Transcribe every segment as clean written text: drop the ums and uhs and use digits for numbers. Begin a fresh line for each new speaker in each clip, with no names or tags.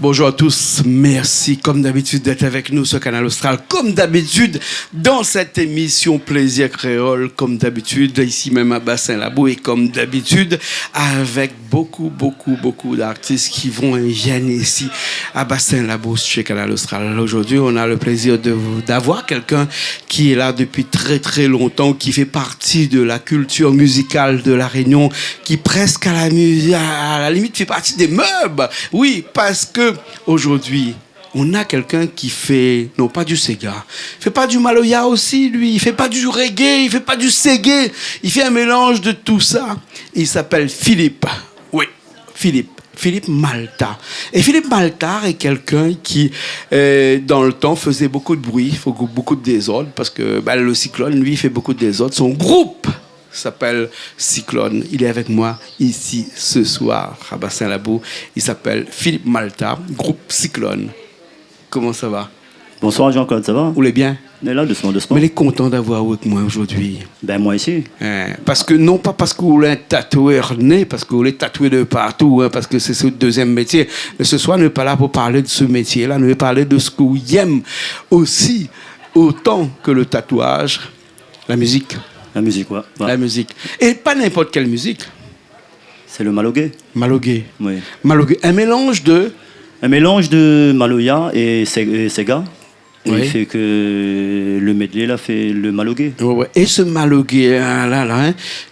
Bonjour à tous, merci comme d'habitude d'être avec nous sur Canal Austral, comme d'habitude dans cette émission Plaisir Créole, comme d'habitude ici même à Bas-Saint-Labou et comme d'habitude avec beaucoup d'artistes qui vont et viennent ici à Bas-Saint-Labou chez Canal Austral. Aujourd'hui, on a le plaisir d'avoir quelqu'un qui est là depuis très longtemps, qui fait partie de la culture musicale de La Réunion, qui presque à la limite fait partie des meubles. Oui, parce que aujourd'hui, on a quelqu'un qui fait, non pas du Sega, il fait pas du Maloya aussi, lui, il fait pas du reggae, il fait pas du Ségué, il fait un mélange de tout ça. Il s'appelle Philippe. Oui, Philippe Malta. Et Philippe Malta est quelqu'un qui, dans le temps, faisait beaucoup de bruit, beaucoup de désordre, parce que le Cyclone, lui, il fait beaucoup de désordre. Son groupe s'appelle Cyclone. Il est avec moi ici ce soir à Bas-Saint-Labou. Il s'appelle Philippe Malta, groupe Cyclone. Comment ça va?
Bonsoir Jean-Claude, ça va?
Vous allez bien?
On est là, doucement.
Mais il est content d'avoir avec moi aujourd'hui.
Ben moi ici.
Parce que, non pas parce que vous voulez un tatoueur né, parce que vous voulez tatouer de partout, parce que c'est ce deuxième métier. Mais ce soir, nous n'est pas là pour parler de ce métier-là, nous allons parler de ce que vous aimez aussi, autant que le tatouage, la musique.
La musique, ouais.
La musique. Et pas n'importe quelle musique.
C'est le malogué.
Malogué.
Oui.
Malogué. Un mélange de
Maloya et Sega. Et
oui.
il fait que le medley là fait le malogué.
Ouais. Et ce malogué,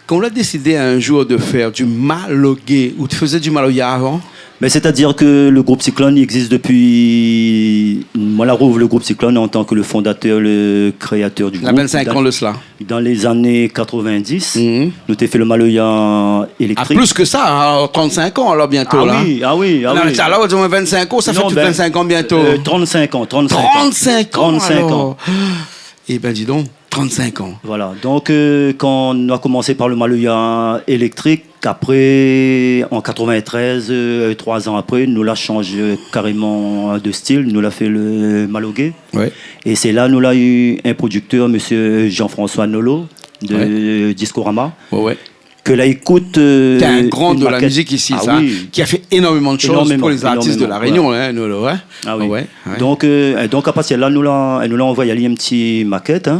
quand on a décidé un jour de faire du malogué, ou tu faisais du maloya avant?
Mais c'est-à-dire que le groupe Cyclone il existe depuis. Moi, la rouvre le groupe Cyclone en tant que le fondateur, le créateur du groupe.
Il y a 25 ans de cela.
Dans les années 90, nous avons fait le maloya électrique.
Plus que ça, 35 ans alors bientôt.
Ah oui.
Alors, 25 ans, ça fait 25 ans bientôt.
35 ans.
35 ans. Eh bien, dis donc, 35 ans.
Voilà, donc quand on a commencé par le maloya électrique, après, en 93, 3 ans après, nous l'a changé carrément de style, nous l'a fait le malogué.
Ouais.
Et c'est là, nous l'a eu un producteur, monsieur Jean-François Nolo, de Discorama.
Ouais.
Que là, écoute.
T'es un grand de la musique ici,
oui.
qui a fait énormément de choses pour les artistes de La Réunion. Nolo, ouais.
Ah oui. Ouais. Donc, à partir de là, nous l'a envoyé une petite maquette.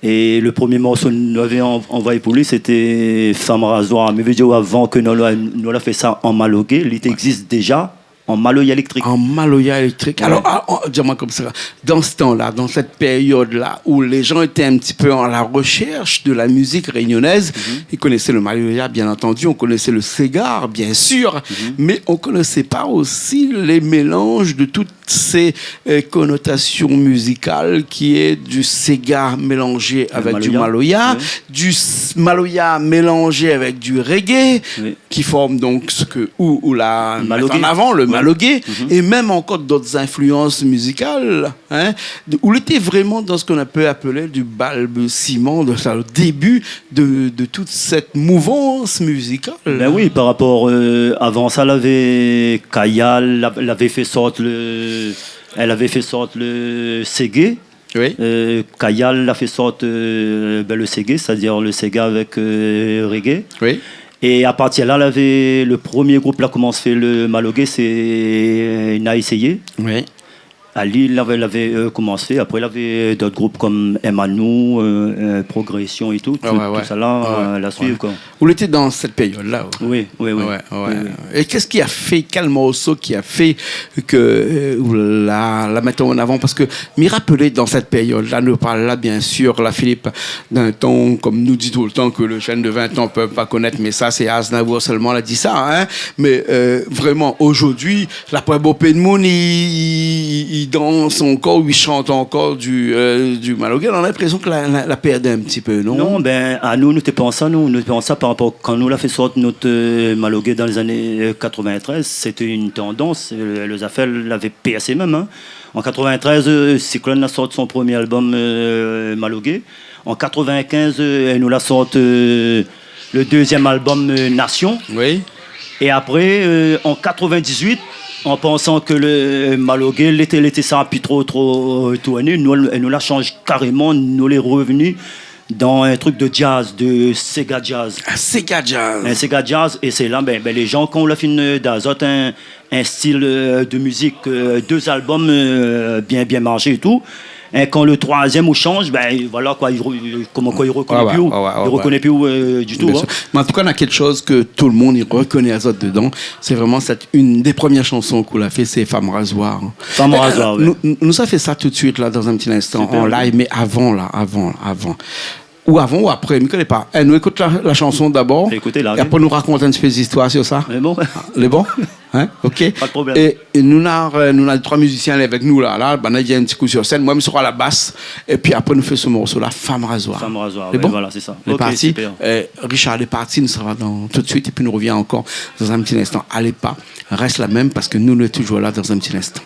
Et le premier morceau que nous avions envoyé pour lui, c'était Femme Rasoir. Mais vidéo avant que nous l'avons fait ça en malogué, il existe déjà en maloya électrique.
En maloya électrique. Ouais. Alors, dis-moi comme ça, dans ce temps-là, dans cette période-là, où les gens étaient un petit peu à la recherche de la musique réunionnaise, ils connaissaient le maloya, bien entendu, on connaissait le ségar, bien sûr, mais on ne connaissait pas aussi les mélanges de toutes ces connotations musicales qui est du ségar mélangé avec du maloya, du maloya mélangé avec du reggae, qui forme donc ce que la mettre en avant le malogué, et même encore d'autres influences musicales, où il était vraiment dans ce qu'on peut appeler du balbutiement, le début de toute cette mouvance musicale.
Ben oui, par rapport avant ça, Kaya l'avait fait sortir le Ségué.
Oui.
Kayal l'a fait sortir le Ségué, c'est-à-dire le Séga avec reggae.
Oui.
Et à partir de là, le premier groupe là commence à faire le malogué, c'est Naïseye.
Oui.
Ali, il avait commencé. Après, il avait d'autres groupes comme Emmanou, Progression et tout. Tout ça là, la suivre. Quoi.
Vous étiez dans cette période-là.
Oui.
Et qu'est-ce qui a fait, quel morceau qui a fait que la mettons en avant? Parce que m'y rappeler dans cette période-là, nous parle là, bien sûr, la Philippe, d'un temps, comme nous dit tout le temps, que le jeune de 20 ans ne peut pas connaître, mais ça, c'est Aznavour seulement l'a dit ça. Mais vraiment, aujourd'hui, la Poibopé de Moun, il danse encore, il chante encore du malogué. On a l'impression que la perdait un petit peu, non? Non,
à nous n'étions pas ça, par rapport quand nous l'a fait sortir notre malogué dans les années 93, c'était une tendance. Le Zafel l'avait PSC même. En 93, Cyclone a sorti son premier album malogué. En 95, elle nous l'a sorti le deuxième album Nation.
Oui.
Et après, en 98, en pensant que le malogué l'été ça puis trop tourné, nous l'a changé carrément, nous les revenus dans un truc de jazz, de Sega Jazz.
Sega Jazz.
Un Sega Jazz, et c'est là, les gens, quand on l'a fait d'azote, un style de musique, 2 albums bien marchés et tout. Et quand le 3e on change, voilà quoi, il reconnaît plus du tout. Hein.
Mais en tout cas, on a quelque chose que tout le monde il reconnaît Azote dedans. C'est vraiment une des premières chansons qu'on a fait, c'est Femme Rasoir.
Femme Rasoir, oui.
Nous a fait ça tout de suite là dans un petit instant. Super, en live, mais avant. Ou avant ou après, je ne connais pas. Nous écoute la chanson d'abord.
Écoutez-la.
Et après, nous raconte un petit peu d'histoire sur ça.
C'est bon.
Les bons. Hein? OK.
Pas de problème.
Et nous avons 3 musiciens avec nous là. Il y a un petit coup sur scène. Moi, je serai à la basse. Et puis après, nous faisons ce morceau-là, Femme Rasoir.
Femme Rasoir.
C'est bon?
Voilà, c'est ça.
Okay, parti. Richard est parti. Nous serons tout de suite. Et puis nous reviens encore dans un petit instant. Allez pas. Reste la même parce que nous sommes toujours là dans un petit instant.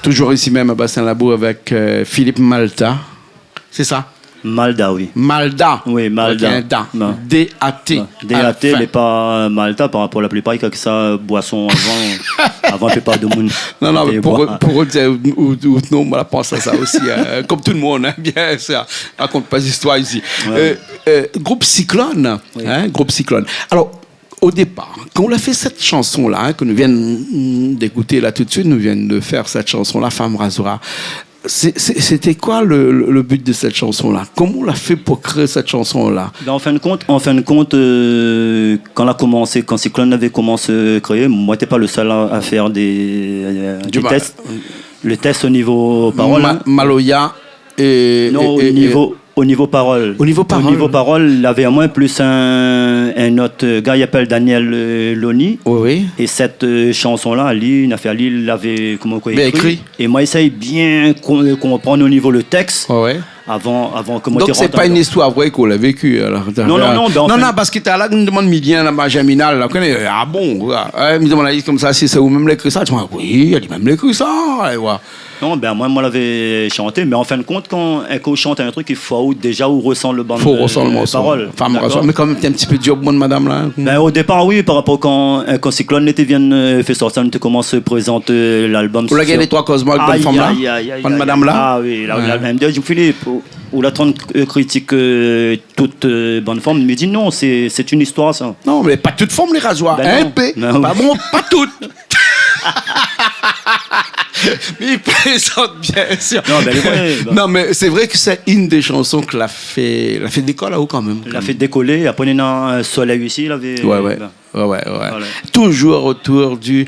Toujours ici même à Bassin-Labour avec Philippe Malta. C'est ça?
Malda, oui.
Malda.
Oui, Malda.
Ok, D-A-T.
D-A-T, mais pas Malta par rapport à la plupart, qui a que ça, boisson avant un peu pas de monde.
Non, mais pour eux, non, on pense à ça aussi. Comme tout le monde, hein, bien sûr. On raconte pas d'histoire ici.
Ouais.
Groupe Cyclone.
Oui.
Groupe Cyclone. Alors, au départ, quand on a fait cette chanson-là, que nous venons d'écouter là tout de suite, nous venons de faire cette chanson-là, Femme Rasura. C'était quoi le but de cette chanson-là? Comment on l'a fait pour créer cette chanson-là?
En fin de compte, quand Cyclone avait commencé à créer, moi, j'étais pas le seul à faire des tests. Le test au niveau parole.
Maloya et...
Non, au niveau parole.
Au niveau parole,
il avait à moi plus un autre gars, il s'appelle Daniel Loni.
Oui.
Et cette chanson-là, il l'avait
écrit.
Et moi, j'essaye bien comprendre au niveau le texte.
Oui.
Avant que
donc c'est pas une histoire vraie qu'on l'a vécue alors. Non, parce que t'as là une demande Midien la Germinal là, ah bon, me demande comme ça si c'est vous même l'écrit ça, tu vois oui, elle dit même l'écrit ça,
non, moi l'avais chanté, mais en fin de compte quand on chante un truc il faut déjà où ressent le parole.
Femme rassurée, mais quand même t'es un petit peu dur bonne madame là.
Ben au départ oui, par rapport quand Cyclone était vient fait sortir, on te commence à présenter l'album.
Vous l'avez les trois cosmos bonne femme là. Bonne madame là.
Ah oui, là même dit Philippe ou la trente critique toute bonne forme me dit non, c'est une histoire ça.
Non, mais pas toute forme les rasoirs,
ben
pas bon, pas toutes. Mais il présente bien sûr. Non, mais c'est vrai que c'est une des chansons que l'a fait décoller là-haut quand même.
L'a fait décoller. Après, on a un soleil ici.
Ouais. Voilà. Toujours autour du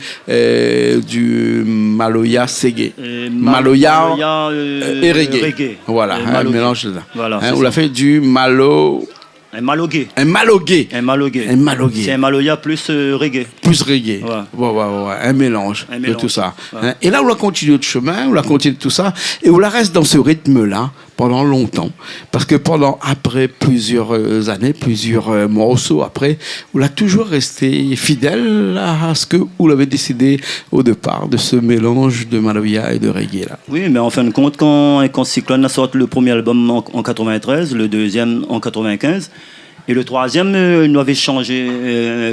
Maloya Ségué. Maloya et reggae. Voilà, un mélange de ça.
Voilà,
on l'a fait du Malo.
Un malogué.
C'est
un maloya plus reggae.
Plus reggae. Ouais. Un mélange de tout ça. Ouais. Et là, on a continué de chemin, on a continué de tout ça, et on la reste dans ce rythme-là pendant longtemps. Parce que après plusieurs années, plusieurs morceaux après, on a toujours resté fidèle à ce que vous l'avez décidé au départ, de ce mélange de maloya et de reggae là.
Oui, mais en fin de compte, quand Cyclone a sorti le premier album en 93, le deuxième en 95, et le troisième, nous avait changé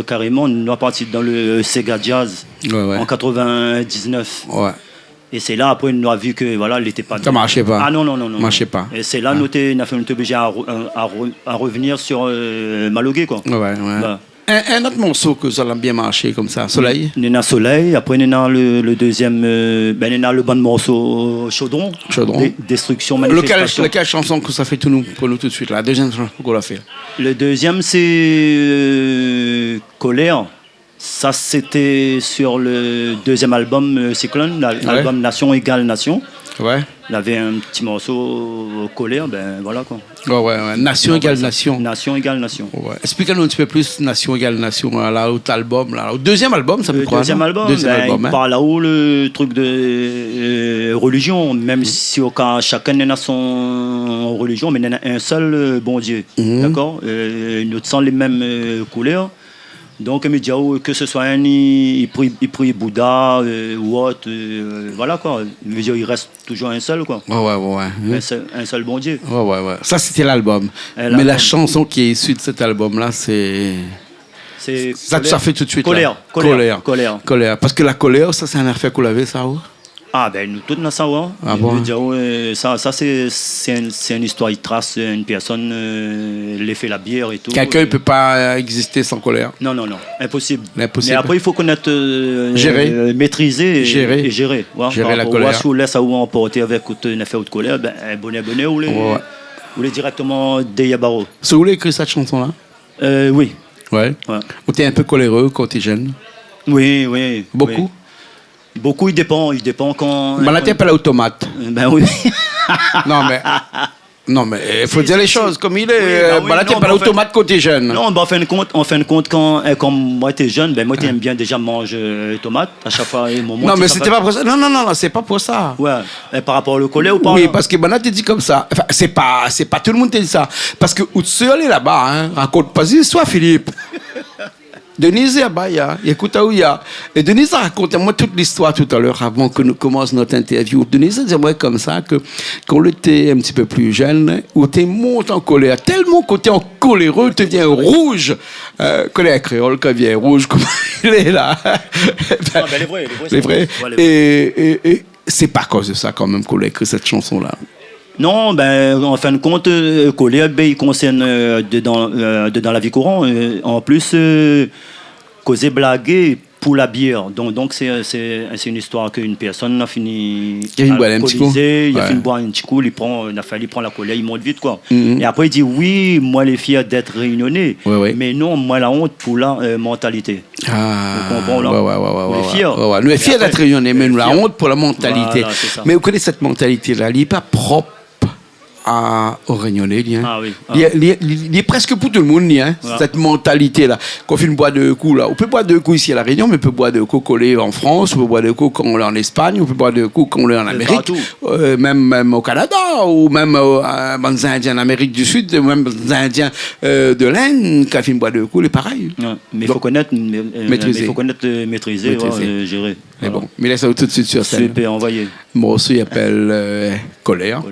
carrément, nous a parti dans le Sega Jazz en 99.
Ouais.
Et c'est là, après, nous a vu que voilà, il n'était pas...
Ça marchait pas.
Ah non.
Marchait pas.
Et c'est là, nous avons été obligés à revenir sur Malogué, quoi.
Ouais. Un autre morceau que ça a bien marché comme ça, Soleil.
On a Soleil, après on a le deuxième, on a le bon morceau Chaudron. Destruction, manifestation.
Lequel chanson que ça fait pour nous tout de suite, la deuxième chanson qu'on a fait?
Le deuxième, c'est Colère. Ça, c'était sur le deuxième album Cyclone, l'album Nation égale Nation.
Ouais.
Il avait un petit morceau Colère, ben voilà quoi.
Ouais. Nation égale Nation.
Nation égale Nation.
Ouais. Explique-nous un petit peu plus Nation égale Nation, là, au album, là. Au deuxième album, ça me croit.
Deuxième album, il parle là-haut le truc de religion, même si au cas chacun a son religion, mais il y en a un seul bon Dieu. D'accord. Nous sommes les mêmes couleurs. Donc, que ce soit il prie Bouddha ou autre, voilà quoi. Il reste toujours un seul, quoi.
Ouais.
Un seul bon Dieu.
Ouais. Ça, c'était l'album. Mais la chanson qui est issue de cet album-là, c'est... Ça fait tout de suite.
Colère.
Parce que la colère, ça, c'est un affaire qu'on avait, ça, ou?
Ah ben nous tous dans ça ça c'est une histoire, il trace une personne l'effet la bière et tout.
Quelqu'un ne peut pas exister sans colère.
Non, impossible. Mais après il faut connaître
gérer,
maîtriser et gérer.
Gérer la colère.
Si on laisse à où emporter avec une affaire de colère, ben bonnet ou les directement des Yabaro.
C'est où écrit cette chanson là?
Oui.
Ouais. Ou t'es un peu coléreux quand t'es jeune?
Oui.
Beaucoup.
Beaucoup, il dépend quand...
La tête, elle est automate.
Ben oui.
Non, mais il faut dire les choses comme il est. La tête, elle est automate quand t'es jeune.
Non, en fin de compte, quand moi t'es jeune, ben moi t'aime bien déjà manger tomates à chaque fois.
Non, mais c'était pas pour ça. Non, c'est pas pour ça.
Ouais. Et par rapport au collet ou pas?
Oui, parce que maintenant t'es dit comme ça. Enfin, c'est pas tout le monde qui dit ça. Parce que où tu es allé là-bas, raconte pas l'histoire, Philippe. Denise Abaya, écoute où il y a. Et Denise a raconté moi toute l'histoire tout à l'heure avant que nous commencions notre interview. Denise disait moi comme ça que quand on était un petit peu plus jeune, où tu montes en colère, tellement que tu es en coléreux, tu deviens rouge. Colère créole, quand vient rouge, comme il est là.
Ben, les vrais.
Et c'est pas à cause de ça quand même qu'on a écrit cette chanson-là.
Non, ben, en fin de compte, Colère, ben, il concerne dans la vie courante. En plus, causer blaguer pour la bière. Donc c'est une histoire qu'une personne a fini alcoolisée, il a fini boire un petit coup, il prend la colère, il monte vite, quoi. Et après, il dit, oui, moi, les fier d'être réunionnais, mais non, moi, la honte pour la mentalité.
Vous
comprenez, là?
Nous sommes fiers d'être réunionnais, mais nous, la honte pour la mentalité.
Voilà,
mais vous connaissez cette mentalité-là, elle n'est pas propre aux Réunionnais. Il est presque pour tout le monde, cette mentalité-là. Quand on fait une boîte de coups, là, on peut boire 2 coups ici à La Réunion, mais on peut boire 2 coups collés en France, on peut boire 2 coups quand on est en Espagne, on peut boire 2 coups quand on est en Amérique, même au Canada, ou même aux Indiens en Amérique du Sud, même aux Indiens de l'Inde, quand on fait une boîte de coups, c'est pareil.
Mais il faut connaître maîtriser, gérer.
Mais bon, mais laisse tout de suite sur scène.
Super, envoyé.
Moi aussi, il appelle Colère,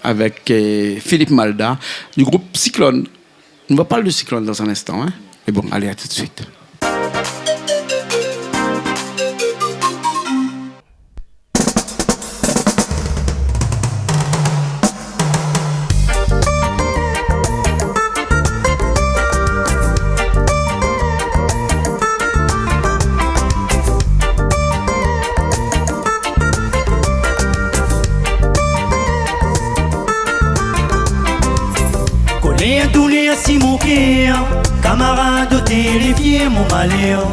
avec Philippe Malda, du groupe Cyclone. On va parler de Cyclone dans un instant. Mais bon, allez, à tout de suite.
Camarade de télévier, mon malheur.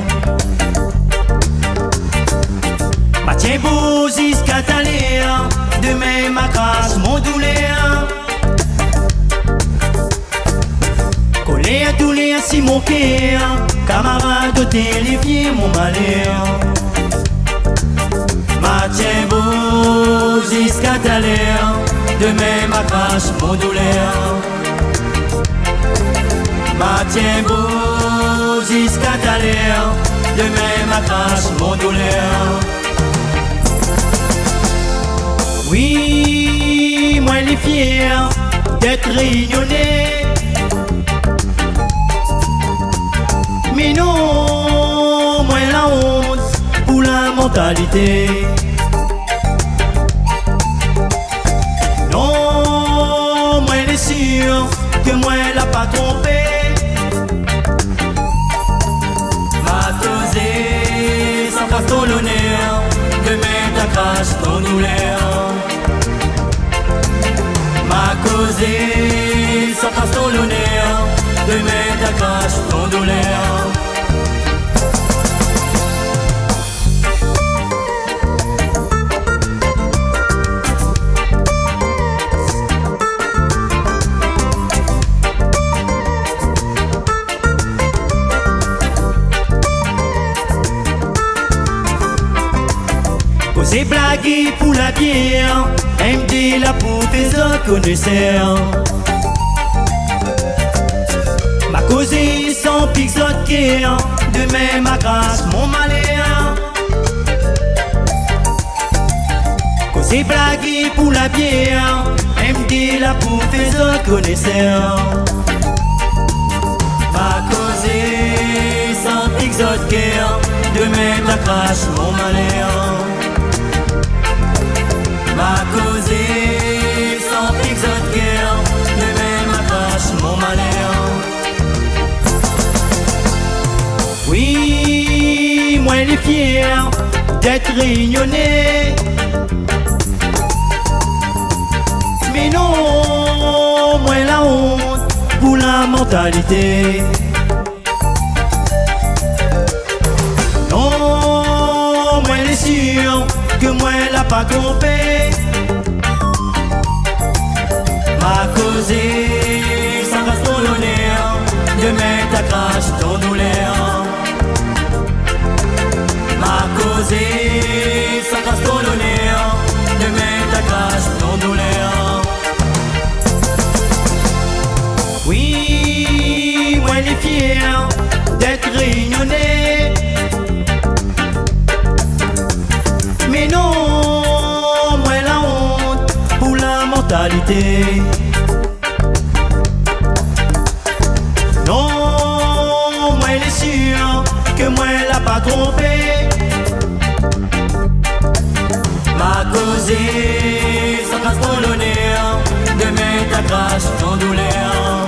Mathieu Bozis, Cataléa, demain ma crasse, mon douleur. Collé à doulé, si mon cœur, camarade de télévier, mon malheur. Mathieu Bozis, Cataléa, demain ma crasse, mon douleur. Mathieu Bozis, Cataléa, demain ma crasse, mon douleur. Oui, moi il est fier d'être réunionnais. Mais non, moi la honte pour la mentalité. Non, moi il est sûr que moi elle a pas trompé. Ton honneur, demain ta crasse, ton douleur. Ma causée, ça passe ton honneur, demain ta crasse, ton douleur. C'est blagué pour la bière, MD la pour tes autres connaisseurs. Ma causée sans pixote guerre, demain ma grâce, mon malheur. C'est blagué pour la bière, MD la pour tes autres connaisseurs. Ma causée sans pixote guerre, demain ma grâce, mon malheur. Ma causée sans pixote guerre, demain ma crache, mon malheur. Oui, moi il est fier d'être réunionnais. Mais non, moi la honte pour la mentalité. Non, moi il est sûr que moi elle a pas trompé. Ma causée, ça reste ton honneur, demain ta crache, ton douleur. Ma causée, ça reste ton honneur, demain ta crache, ton douleur. Oui, moi les fiers d'être réunionnais. Mais non, moi la honte pour la mentalité. Non, moi il est sûr que moi l'a pas trompé. Ma causée, ça casse ton l'honneur, demain ta crache ton douleur.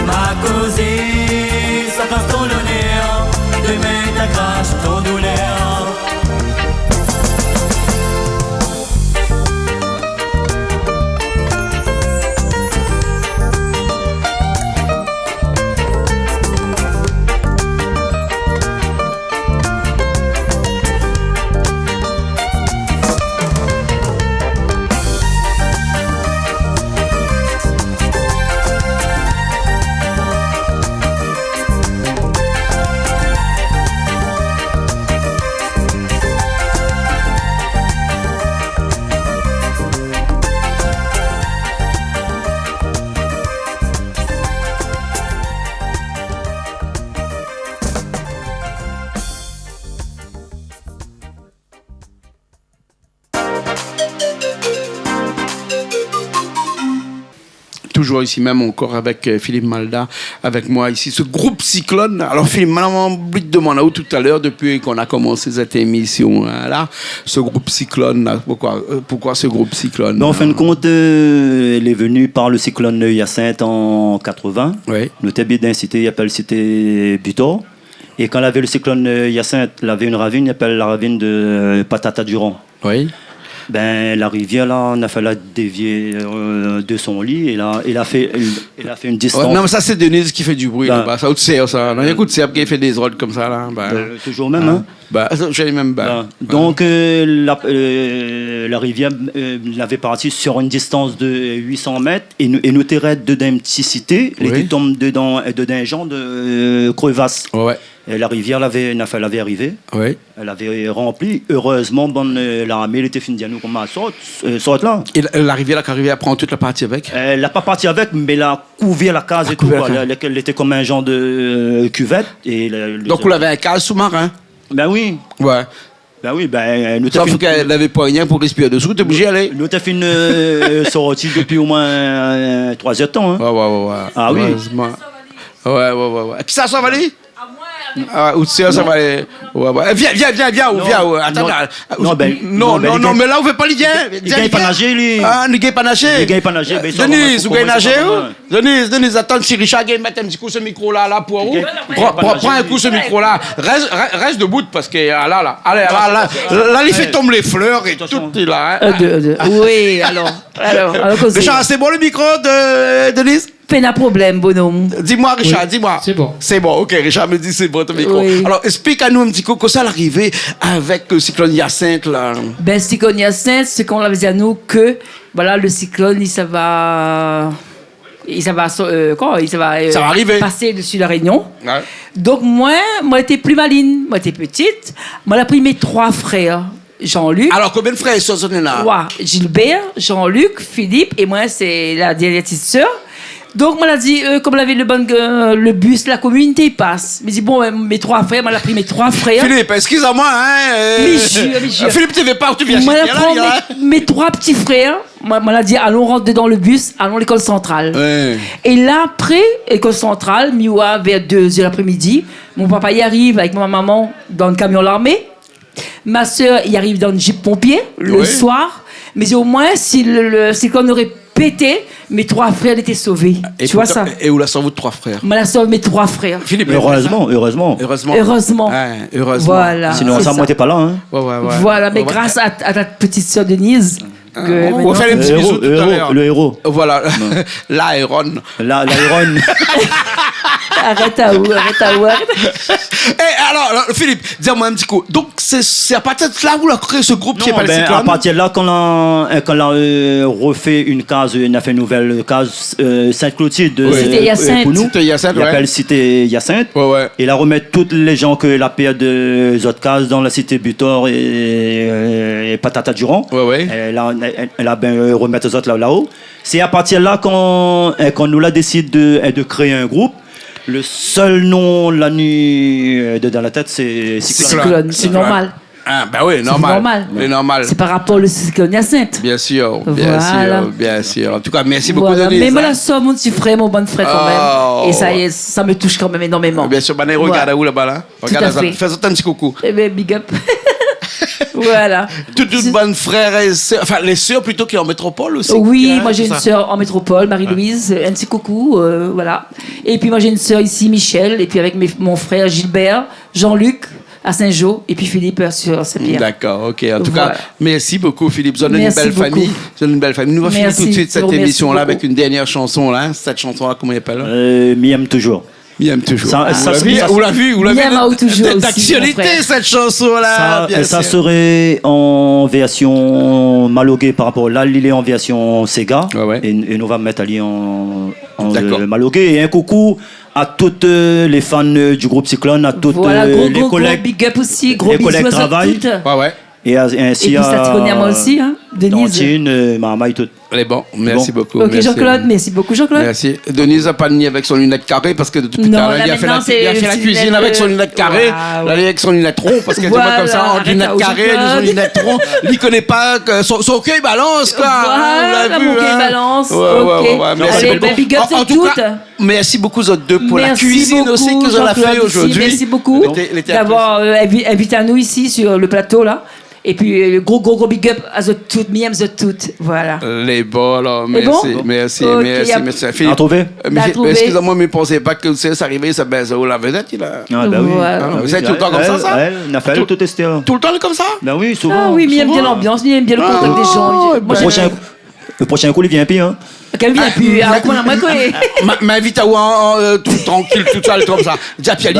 Ma causée, ça casse ton honneur, demain ta crache ton douleur.
Toujours ici même encore avec Philippe Malda, avec moi ici, ce groupe Cyclone. Alors Philippe, on oublie de demander où tout à l'heure, depuis qu'on a commencé cette émission là, ce groupe Cyclone, là, pourquoi ce groupe Cyclone?
En fin de compte, elle est venue par le cyclone Hyacinthe en 80.
Oui.
Nous étions bien cité, il appelle cité Butor. Et quand elle avait le cyclone Hyacinthe, elle avait une ravine, il appelle la ravine de Patata Durand.
Oui.
Ben, la rivière, là, on a fait la dévier de son lit et là, il a fait une distance.
Ouais, non, mais ça, c'est Denise qui fait du bruit.
Ben,
Là-bas. Ça, tu sais, ça. Non, il y a un coup de serbe qui fait des ordres comme ça. Là.
Toujours même, hein?
J'ai les mêmes balles.
Donc, la rivière l'avait parti sur une distance de 800 mètres et nous étions dedans une petite cité. Elle était tombée dedans un genre de crevasse.
Ouais.
Et la rivière l'avait arrivé.
Oui.
Elle avait rempli. Heureusement, l'armée était finie à nous comme à sorte là.
Et la rivière qui arrivait à prendre toute la partie avec?
Elle n'a pas parti avec, mais elle a couvert la case et tout. Elle était comme un genre de cuvette.
Donc, vous l'avez un case sous-marin?
Ben oui.
Ouais.
Ben oui, ben nous
Sauf qu'elle n'avait pas rien pour respirer dessous, t'es obligé d'y aller.
Nous t'as fait une sortie depuis au moins 3 heures de temps. Hein.
Ouais.
Ah oui.
Ouais. Qui ça va aller? Ah, ou ça va aller. Ouais. Viens. Attends. Non, mais là, on veut pas les gars.
Il gagne pas nager, lui.
Ah, il gagne pas nager. Denise, vous gagnez nager où? Denise, attends, si Richard gagne mettre un petit coup ce micro là pour où? Prends un coup ce micro là. Reste debout parce que là. Allez, là, il fait tomber les fleurs et tout est là.
Oui, alors.
Richard, c'est bon le micro de Denise?
Pas de problème, bonhomme.
Dis-moi, Richard,
Oui,
dis-moi.
c'est bon.
C'est bon, ok, Richard me dit c'est bon ton micro.
Oui.
Alors, explique à nous un petit peu comment ça l'arrivée avec le cyclone Hyacinthe là.
Ben, cyclone Hyacinthe, c'est qu'on l'avait dit à nous que, voilà, le cyclone, ça va
arriver.
Passer dessus la Réunion.
Ouais.
Donc, moi, j'étais plus maline. Moi, j'étais petite. Moi, j'ai pris mes 3 frères. Jean-Luc.
Alors, combien de frères sont là?
Ouais, Gilbert, Jean-Luc, Philippe, et moi, c'est la dernière petite sœur. Donc, moi, dit, comme elle avait le bus, la communauté passe. Mais dit, bon, mes 3 frères, moi, elle a pris mes 3 frères.
Philippe, excuse-moi, hein.
Mais jure.
Philippe, tu veux pas, tu viens
Moi,
chez
elle prend mes 3 petits frères. Moi, elle a dit, allons rentrer dans le bus, allons à l'école centrale.
Ouais.
Et là, après, école centrale, vers 2h l'après-midi, mon papa y arrive avec ma maman dans le camion l'armée. Ma soeur y arrive dans le jeep pompier le soir. Mais au moins, si le cyclone aurait pété, mes 3 frères étaient sauvés.
Et
tu vois ça?
Et où la sauve votre 3 frères?
Moi, la sauve mes 3 frères.
Philippe,
Heureusement.
Ouais, heureusement.
Voilà.
Sinon, ça, moi, t'es pas là. Hein.
Ouais.
Voilà, mais grâce à ta petite sœur Denise.
On va faire un petit bisou tout à l'heure.
Le héros.
Voilà, l'Aéron.
L'Aéron.
Arrête à où.
Et alors, Philippe, dis-moi un petit coup. Donc, c'est à partir de là où on a créé ce groupe qui est
Non,
pas les
à
Cyclones.
partir de là, quand on a refait une case, on a fait une nouvelle case Sainte-Clotilde.
Cité Hyacinthe.
Pour nous.
Cité Hyacinthe,
Il
ouais.
appelle Cité Hyacinthe.
Ouais.
Et là, remettre toutes les gens que la paix de autres cases dans la Cité Butor et Patata Durand.
Ouais.
Et là, elle a bien remettre les autres là-haut. C'est à partir de là qu'on nous l'a décidé de créer un groupe. Le seul nom la nuit dans la tête, c'est Cyclone.
Cyclone, c'est normal.
Ah, ben oui, normal. C'est normal.
C'est par rapport au cyclone Hyacinthe.
Bien sûr,
Voilà.
bien sûr. En tout cas, merci beaucoup,
Voilà.
Denise.
Mais moi, la somme, mon petit frère, mon bon frère, quand
Oh.
même. Et ça y est, ça me touche quand même énormément.
Bien sûr, Bané, regarde
Voilà.
où là-bas, là.
Tout
Regarde
à
ça.
fait.
Fais-toi un petit coucou.
Eh bien, big up. Voilà.
Toutes bonnes frères et sœurs, enfin les sœurs plutôt qui sont en métropole aussi.
Oui,
hein,
moi j'ai
c'est
une
ça.
sœur en métropole, Marie-Louise, un petit coucou, voilà. Et puis moi j'ai une sœur ici, Michel, et puis avec mon frère Gilbert, Jean-Luc à Saint-Jean, et puis Philippe sur Saint-Pierre.
D'accord, ok. En tout
Voilà.
cas, merci beaucoup Philippe. Vous avez une
Merci
belle
beaucoup.
famille. Vous avez une belle famille. Nous allons finir
Merci.
tout de suite
Je
cette
vous remercie
émission-là
beaucoup.
avec une dernière chanson là. Cette chanson-là, comment elle s'appelle?
M'y aime toujours.
Il aime toujours.
Ça- ça-
Vous l'avez vu, vous l'avez
Miam a toujours aussi,
d'actualité
mon frère.
cette chanson-là. bien
Ça
sûr.
serait en version maloguée par rapport là, il est en version Sega.
Ouais.
Et nous va mettre Ali en
D'accord.
malogué. Et un coucou à toutes les fans du groupe Cyclone, à toutes
Voilà, gros,
les
gros,
collègues.
big up aussi, gros
les
bisous
collègues
à
travaillent.
toutes.
Ouais.
Et ainsi
Et puis ça te connaît à moi aussi, hein, Denise.
Dantine, Mama et tout.
Elle est bon. Merci beaucoup.
Ok,
merci.
Jean-Claude, merci beaucoup, Jean-Claude.
Merci. Denise n'a pas nié avec son lunette carrée parce que depuis tout
Non,
à l'heure,
là,
il a fait
maintenant,
il a fait la
c'est
cuisine
lunette,
avec son lunette carrée.
waouh.
Là, il est avec son lunette rond parce qu'elle
Voilà,
est comme ça, en
arrête
lunette
à
carrée, son
Jean-Claude.
lunette rond. Il ne connaît pas que son cœur balance, quoi.
Voilà,
On l'a
mon
vu,
cœur
hein.
balance.
Ouais,
Ok.
Merci
Allez,
beaucoup.
big up
En
sur
tout
toutes.
cas, merci beaucoup, aux autres deux, pour la
Merci
cuisine
beaucoup,
aussi que vous avez fait
Jean-Claude aussi.
aujourd'hui.
Merci beaucoup
L'été
d'avoir invité à nous ici sur le plateau là. Et puis gros big up à toutes, miam toutes. Voilà.
Les bons, alors,
Les bons?
merci.
Ok,
Merci.
On a
Philippe,
trouvé
trouvé.
excusez-moi, mais ne pensez pas que c'est arrivé, ça baise où la vedette, il a.
Ah, bah oui.
Voilà.
Ah,
Vous êtes tout le temps comme ça?
On a fait tout tester.
Tout le temps comme ça?
Ben oui, souvent.
Ah oui, miam bien
souvent.
l'ambiance, miam bien le contact des gens.
Ah,
Moi,
ben,
Le prochain coup, il vient pire. Hein.
Qu'elle vient plus. Ah, comment moi quoi?
M'invite à voir tout tranquille, tout seul, comme ça. Déjà, Pierre,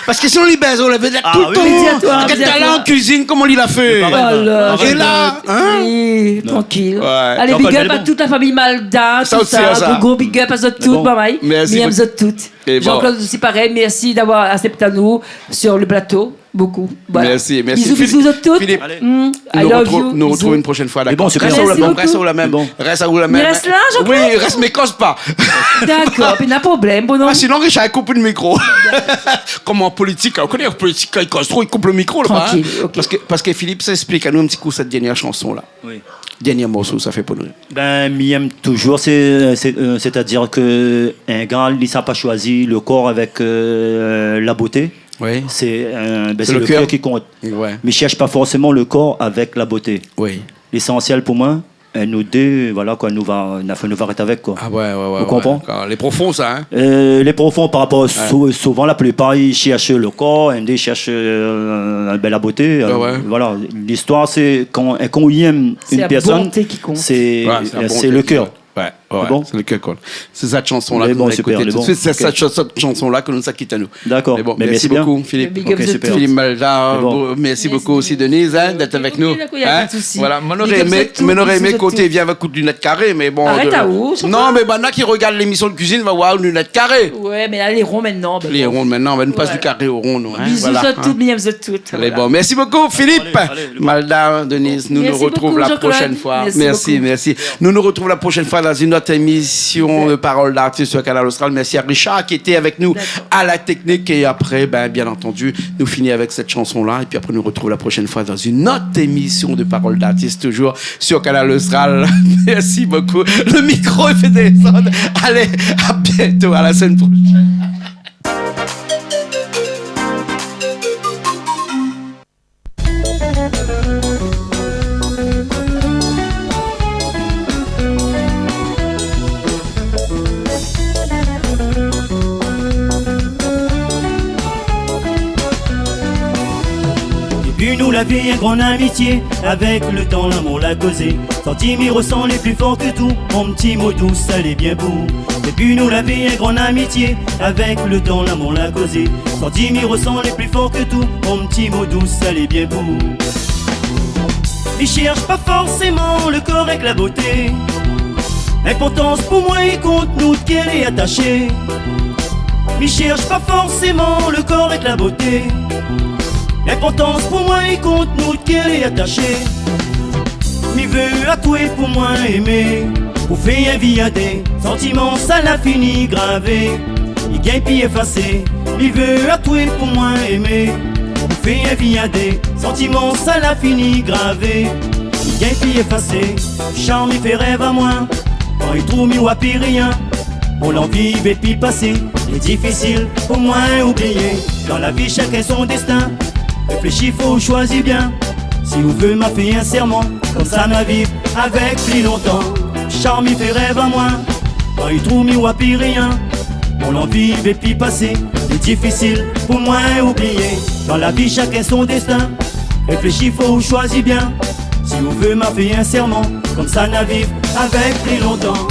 parce que sinon, il baise, on la vedette tout le
oui,
temps.
mais dis à toi,
Quel
dis à
talent
toi.
en cuisine, comment il a fait?
C'est pas mal.
Voilà.
Et là, hein?
Oui, tranquille.
Ouais.
Allez,
Non,
big
pas
up
le
à
bon.
toute la famille Malda,
Ça
tout
aussi, ça.
ça. Gros big up à toutes,
bon.
bye bye.
Merci
Miam
beaucoup.
toutes.
Et bon.
Jean-Claude aussi pareil, merci d'avoir accepté à nous sur le plateau. Beaucoup. Voilà.
Merci.
Bisous à toutes.
Philippe,
Allez.
I
nous
love
retrouvons
you.
nous
Bisous.
retrouvons une prochaine fois,
Mais
d'accord?
bon, c'est
Reste
bien.
où la
Merci
même, reste où la même.
Bon.
Reste où la même.
Mais reste là, Jean-Claude.
Oui, reste, mais cause pas.
D'accord, pas de problème, bonhomme.
Ah, sinon, Richard, il coupe le micro. Comme en politique, on connaît en politique, quand il cause trop, il coupe le micro, là-bas.
Tranquille, ok.
Parce que Philippe s'explique à nous un petit coup cette dernière chanson-là.
Oui.
Dernier morceau, ça fait pour nous.
Ben, m'y aime toujours, c'est-à-dire que un gars, il n'a pas choisi le corps avec la beauté.
Oui.
C'est
C'est
le
le
cœur
cœur.
qui compte.
Ouais.
Mais je cherche pas forcément le corps avec la beauté.
Oui.
L'essentiel pour moi, nous deux, voilà quoi, nous va arrêter avec quoi.
Ah ouais.
Vous comprenez?
Les profonds, ça, hein?
Les profonds par rapport souvent la plupart ils cherchent le corps, ils cherchent la beauté.
Ouais.
Voilà, l'histoire c'est quand il aime
C'est
une
la
personne,
bonté qui compte.
c'est
Ouais, la bonté.
le cœur.
Ouais,
bon?
c'est le cœur quoi. C'est cette chanson-là
Les
que nous
bons,
avons
super,
écoutée
les
tout de
bons.
suite. C'est
Ok.
cette chanson-là que nous a quitté à nous.
D'accord.
Mais bon,
Mais
merci
bien.
beaucoup, Philippe.
Big up
Ok,
the
super.
toutes.
Philippe Malda,
C'est bon.
merci beaucoup aussi Denise d'être avec nous.
Ok, d'accord, y a pas de souci.
Voilà, on
Big
aurait
up
aimé,
the tout,
mais on aurait
bisous
aimé
de
côté
tout.
vient avec coup de lunettes carrées, mais bon.
Arrête à où, je sais
Non,
pas.
mais maintenant qui regarde l'émission de cuisine va voir une lunette carrée.
Ouais, mais là, les ronds maintenant. ben
Les
bon.
rondes maintenant, on va nous passe
Voilà.
du carré au rond, nous. Hein,
Bisous
voilà,
à
hein.
toutes, miam toutes.
Les
voilà.
bons. Merci beaucoup, Philippe.
le bon.
Malda, Denise, nous
Merci
nous retrouvons
beaucoup,
la
Jean-Claude.
prochaine fois.
Merci beaucoup.
Merci. Nous nous retrouvons la prochaine fois dans une autre émission de Paroles d'artistes sur Canal Austral. Merci à Richard qui était avec nous à la technique. Et après, bien entendu, nous finissons avec cette chanson-là. Et puis après, nous retrouvons la prochaine fois dans une autre émission de Paroles d'artistes, toujours sur Canal Austral. Merci beaucoup. Le micro est fait descendre. Allez, à bientôt, à la semaine prochaine.
Depuis nous la vie, une grande amitié. Avec le temps, l'amour l'a causé. Sentiments ressent les plus forts que tout. Mon petit mot doux, ça l'est bien beau. Depuis nous la vie, une grande amitié. Avec le temps, l'amour l'a causé. Sans 10 000 ressent les plus forts que tout. Mon petit mot doux, ça l'est bien beau. Il cherche pas forcément le corps avec la beauté. L'importance pour moi, il compte nous de qu'elle est attachée. Il cherche pas forcément le corps avec la beauté. L'importance pour moi, il compte nous de qu'elle est attachée. Mi veut à toi pour moi aimer. Pour faire vie à des sentiments, ça l'a fini gravé. Il gagne puis effacé. Mi veut à toi pour moi aimer. Pour faire vie à des sentiments, ça l'a fini gravé. Il gagne puis effacé. Charme, il fait rêve à moi. Quand il trouve mi ou puis rien. On l'en vive et puis passer. C'est difficile pour moi oublier. Dans la vie, chacun son destin. Réfléchis, faut choisir bien. Si vous veut m'a fait un serment, comme ça m'a vivre avec plus longtemps. Charme, il fait rêve à moi. Quand il trouve mi ou puis rien. On l'en vive et puis passer. C'est difficile pour moi oublier. Dans la vie, chacun son destin. Réfléchis, faut choisir bien. Si vous veut m'a fait un serment, comme ça n'a vivre avec plus longtemps.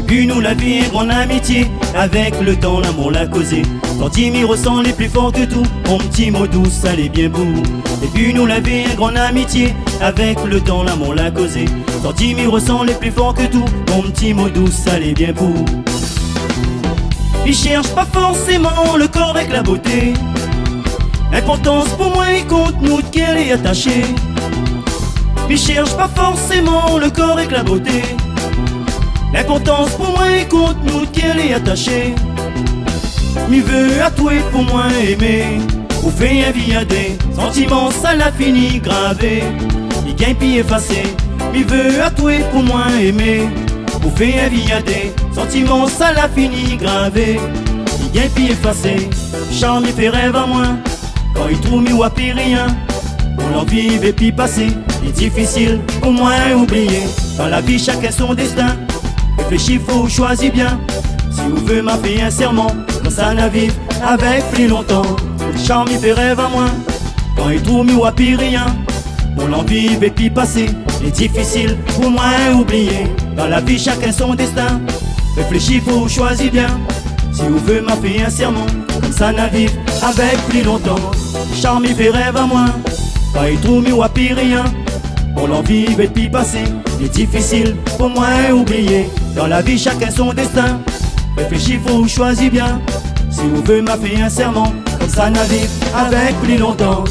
Puis nous la vie, une grande amitié. Avec le temps, l'amour l'a causé. Quand Timmy ressent les plus forts que tout. Mon petit mot doux, ça l'est bien beau. Et puis nous la vie, une grande amitié. Avec le temps, l'amour l'a causé. Quand Timmy ressent les plus forts que tout. Mon petit mot doux, ça l'est bien beau. Il cherche pas forcément le corps avec la beauté. L'importance pour moi, il compte nous de qu'elle est attachée. Il cherche pas forcément le corps avec la beauté. L'importance pour moi, il compte nous de qu'elle est attachée. Mi veut à toi pour moi aimer. Ou fait un vie à des sentiments, ça l'a fini gravé. Il gagne puis effacé. Mi veut à toi pour moi aimer. Ou fait un vie à des sentiments, ça l'a fini gravé. Il gagne puis effacé. Charme, il fait rêve à moi. Quand il trouve mi ou à puis rien. On l'en vive et puis passer. C'est difficile pour moi oublier. Dans la vie, chacun son destin. Réfléchis, faut choisir bien. Si vous veut m'a fait un serment, comme ça n'a vivre avec plus longtemps. Charme, il fait rêve à moi. Quand il trouve mi ou à puis rien. On l'en vive et puis passer. C'est difficile pour moi oublier. Dans la vie, chacun son destin. Réfléchis, faut choisir bien. Si vous veut m'a fait un serment, comme ça n'a vivre avec plus longtemps. Charme, il fait rêve à moi. Quand il trouve mi ou à puis rien. On l'en vive et puis passer. C'est difficile pour moi oublier. Dans la vie, chacun son destin. Réfléchis, faut choisir bien. Si vous veut m'a fait un serment, comme ça n'a vivre avec plus longtemps.